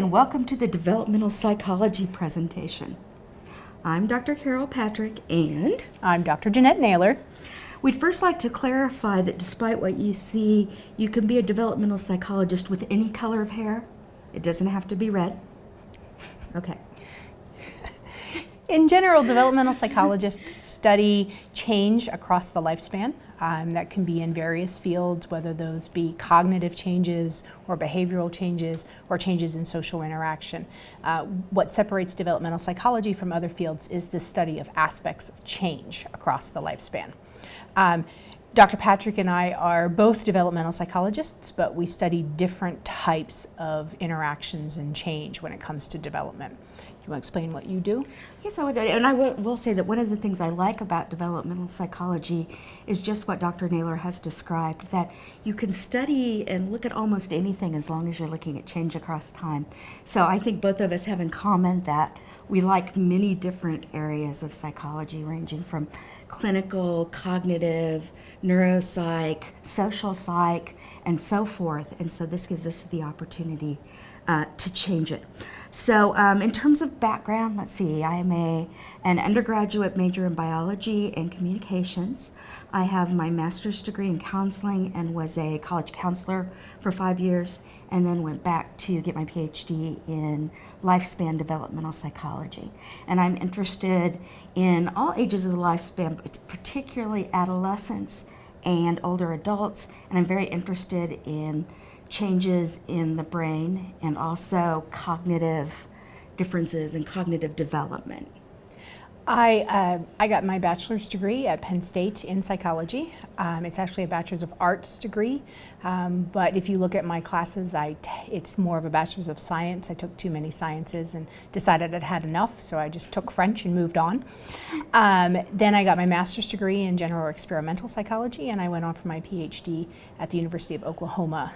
and welcome to the Developmental Psychology presentation. I'm Dr. Carol Patrick, and I'm Dr. Jeanette Naylor. We'd first like to clarify that despite what you see, you can be a developmental psychologist with any color of hair. It doesn't have to be red. Okay. In general, developmental psychologists study change across the lifespan. That can be in various fields, whether those be cognitive changes or behavioral changes or changes in social interaction. What separates developmental psychology from other fields is the study of aspects of change across the lifespan. Dr. Patrick and I are both developmental psychologists, but we study different types of interactions and change when it comes to development. You want to explain what you do? Yes, I would, and I will say that one of the things I like about developmental psychology is just what Dr. Naylor has described, that you can study and look at almost anything as long as you're looking at change across time. So I think both of us have in common that we like many different areas of psychology, ranging from clinical, cognitive, neuropsych, social psych, and so forth. And so this gives us the opportunity to change it. So in terms of background, let's see, I am an undergraduate major in biology and communications. I have my master's degree in counseling and was a college counselor for 5 years, and then went back to get my PhD in lifespan developmental psychology. And I'm interested in all ages of the lifespan, but particularly adolescents and older adults, and I'm very interested in changes in the brain and also cognitive differences and cognitive development. I got my bachelor's degree at Penn State in psychology. It's actually a bachelor's of arts degree, but if you look at my classes, it's more of a bachelor's of science. I took too many sciences and decided I'd had enough, so I just took French and moved on. Then I got my master's degree in general experimental psychology, and I went on for my PhD at the University of Oklahoma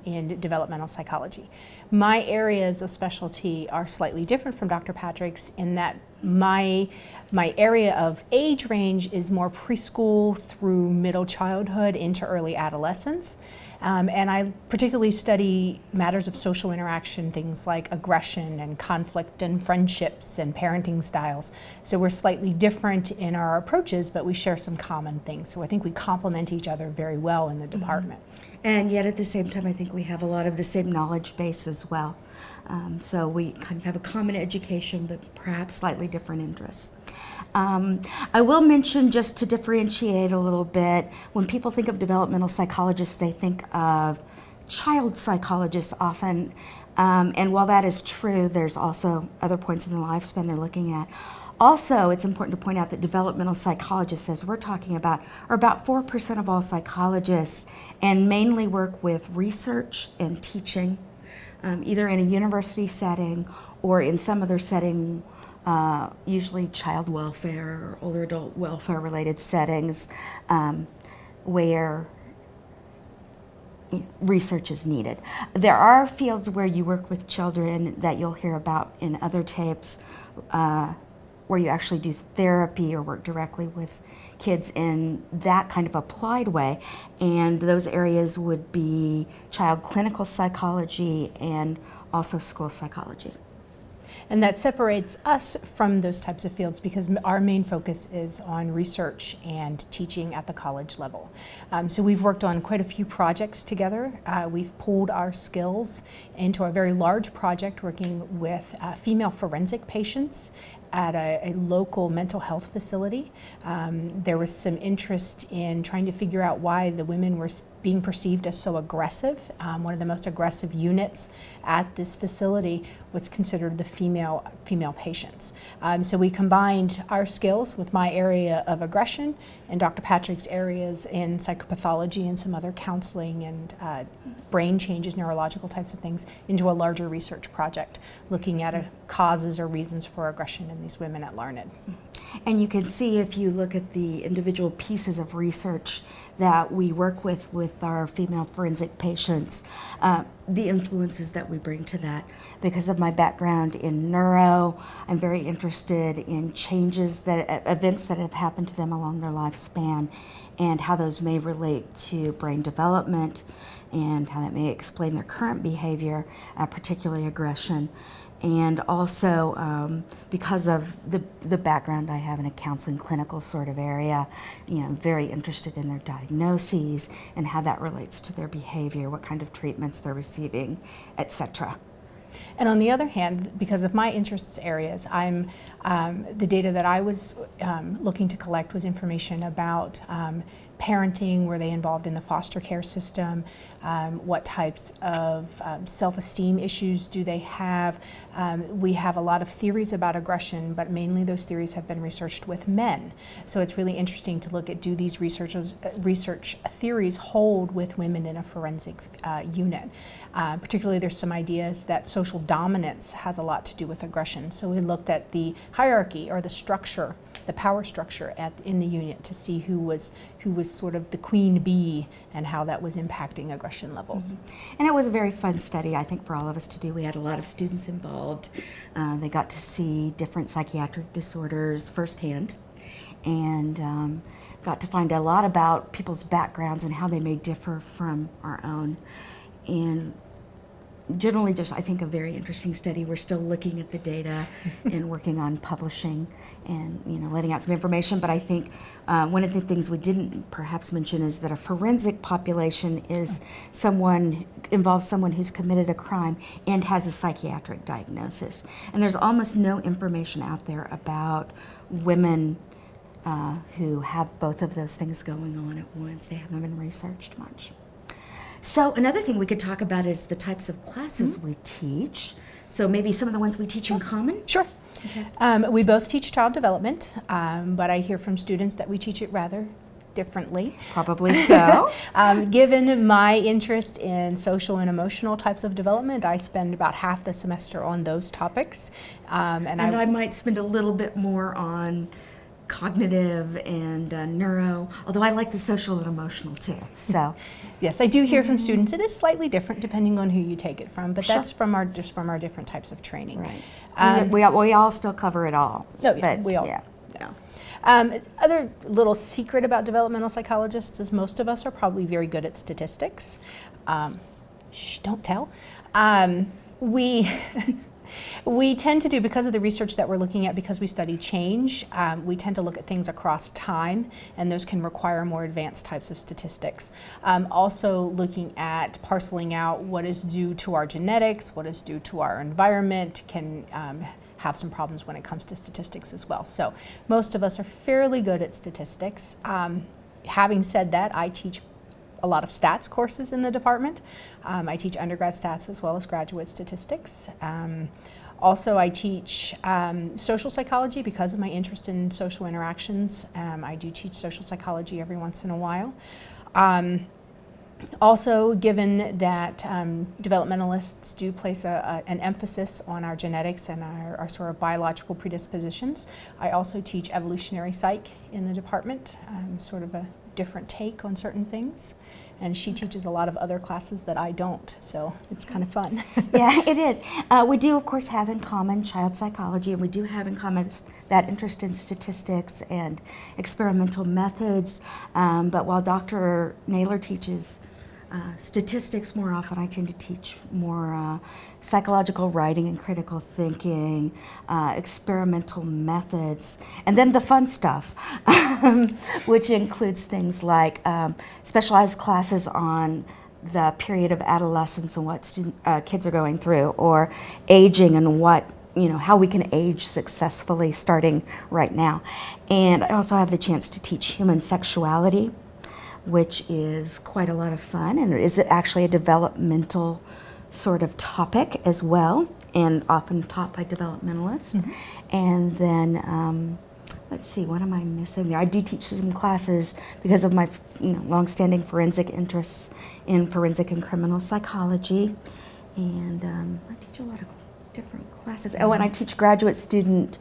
in developmental psychology. My areas of specialty are slightly different from Dr. Patrick's in that my area of age range is more preschool through middle childhood into early adolescence. And I particularly study matters of social interaction, things like aggression and conflict and friendships and parenting styles. So we're slightly different in our approaches, but we share some common things. So I think we complement each other very well in the department. And yet at the same time, I think we have a lot of the same knowledge base as well. So we kind of have a common education, but perhaps slightly different interests. I will mention, just to differentiate a little bit, when people think of developmental psychologists, they think of child psychologists often. And while that is true, there's also other points in the lifespan they're looking at. Also, it's important to point out that developmental psychologists, as we're talking about, are about 4% of all psychologists and mainly work with research and teaching, either in a university setting or in some other setting, usually child welfare or older adult welfare related settings where research is needed. There are fields where you work with children that you'll hear about in other tapes, where you actually do therapy or work directly with kids in that kind of applied way. And those areas would be child clinical psychology and also school psychology. And that separates us from those types of fields because our main focus is on research and teaching at the college level. So we've worked on quite a few projects together. We've pooled our skills into a very large project working with female forensic patients at a local mental health facility. There was some interest in trying to figure out why the women were being perceived as so aggressive. One of the most aggressive units at this facility was considered the female patients. So we combined our skills with my area of aggression and Dr. Patrick's areas in psychopathology and some other counseling and brain changes, neurological types of things, into a larger research project looking at causes or reasons for aggression in these women at Larned. And you can see if you look at the individual pieces of research that we work with our female forensic patients, the influences that we bring to that. Because of my background in neuro, I'm very interested in changes, events that have happened to them along their lifespan, and how those may relate to brain development, and how that may explain their current behavior, particularly aggression. And also, because of the background I have in a counseling clinical sort of area, I'm very interested in their diagnoses and how that relates to their behavior, what kind of treatments they're receiving, etc. And on the other hand, because of my interests areas, the data that I was looking to collect was information about parenting, were they involved in the foster care system, what types of self-esteem issues do they have. We have a lot of theories about aggression, but mainly those theories have been researched with men. So it's really interesting to look at, do these research theories hold with women in a forensic unit. Particularly, there's some ideas that social dominance has a lot to do with aggression. So we looked at the hierarchy or the structure, the power structure in the unit, to see who was sort of the queen bee and how that was impacting aggression levels. Mm-hmm. And it was a very fun study, I think, for all of us to do. We had a lot of students involved. They got to see different psychiatric disorders firsthand, and got to find a lot about people's backgrounds and how they may differ from our own. And generally, just, I think, a very interesting study. We're still looking at the data and working on publishing and letting out some information. But I think one of the things we didn't perhaps mention is that a forensic population involves someone who's committed a crime and has a psychiatric diagnosis. And there's almost no information out there about women who have both of those things going on at once. They haven't been researched much. So another thing we could talk about is the types of classes we teach. So maybe some of the ones we teach in common? Sure. Okay. We both teach child development, but I hear from students that we teach it rather differently. Probably so. Given my interest in social and emotional types of development, I spend about half the semester on those topics. And I might spend a little bit more on cognitive and neuro, although I like the social and emotional too. So, yes, I do hear from students. It is slightly different depending on who you take it from, but that's from our different types of training. Right. We all still cover it all. Oh, yeah, we all. Yeah. Other little secret about developmental psychologists is most of us are probably very good at statistics. Shh, don't tell. We tend to do, because of the research that we're looking at, because we study change, we tend to look at things across time, and those can require more advanced types of statistics. Also looking at parceling out what is due to our genetics, what is due to our environment, can have some problems when it comes to statistics as well. So most of us are fairly good at statistics. Having said that, I teach a lot of stats courses in the department. I teach undergrad stats as well as graduate statistics. Also, I teach social psychology because of my interest in social interactions. I do teach social psychology every once in a while. Also, given that developmentalists do place an emphasis on our genetics and our sort of biological predispositions, I also teach evolutionary psych in the department, sort of a different take on certain things. And she teaches a lot of other classes that I don't, so it's kind of fun. Yeah, it is. We do, of course, have in common child psychology, and we do have in common that interest in statistics and experimental methods. But while Dr. Naylor teaches statistics more often, I tend to teach more psychological writing and critical thinking, experimental methods, and then the fun stuff, which includes things like specialized classes on the period of adolescence and what kids are going through, or aging and how we can age successfully starting right now. And I also have the chance to teach human sexuality, which is quite a lot of fun, and it is actually a developmental sort of topic as well, and often taught by developmentalists. Mm-hmm. And then, let's see, what am I missing there? I do teach some classes because of my long-standing forensic interests in forensic and criminal psychology, and I teach a lot of different classes. Oh, and I teach graduate student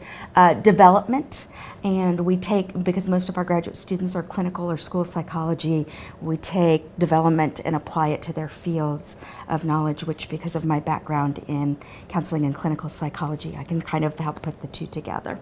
development And we take, because most of our graduate students are clinical or school psychology, we take development and apply it to their fields of knowledge, which, because of my background in counseling and clinical psychology, I can kind of help put the two together.